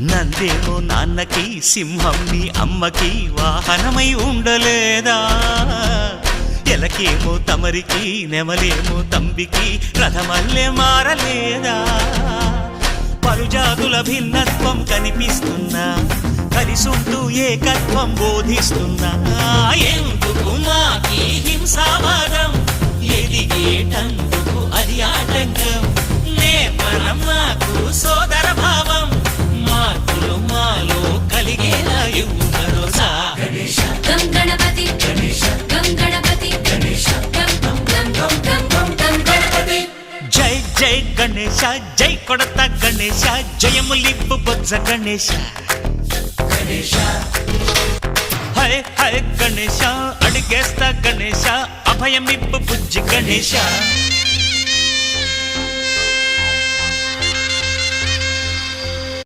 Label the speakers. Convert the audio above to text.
Speaker 1: నందేమో నాన్నకి సింహం నీ అమ్మకి వాహనమై ఉండలేదా ఎలకేమో తమరికి నెమలేమో తంబికి రథమల్లే మారలేదా పలుజాతుల భిన్నత్వం కనిపిస్తున్నా కలిసుంటూ ఏకత్వం బోధిస్తున్నా ఎందుకు మాకి హింసావాదం ఎదిగేటందుకు అది ఆటంకం నేపరం మాకు సోదర భావం మార్పులు మాలో కలిగేలా ఇవ్వు భరోసా
Speaker 2: గం గణపతి గం గణపతి గం గం గం గం గం గణపతి
Speaker 1: జై జై గణేశ జై కొడత గణేశ జయములిప్పు బొజ్జ గణేశ హై హై గణేశ అడిగేస్తా గణేశ అభయమిప్పు బుజ్జి గణేశ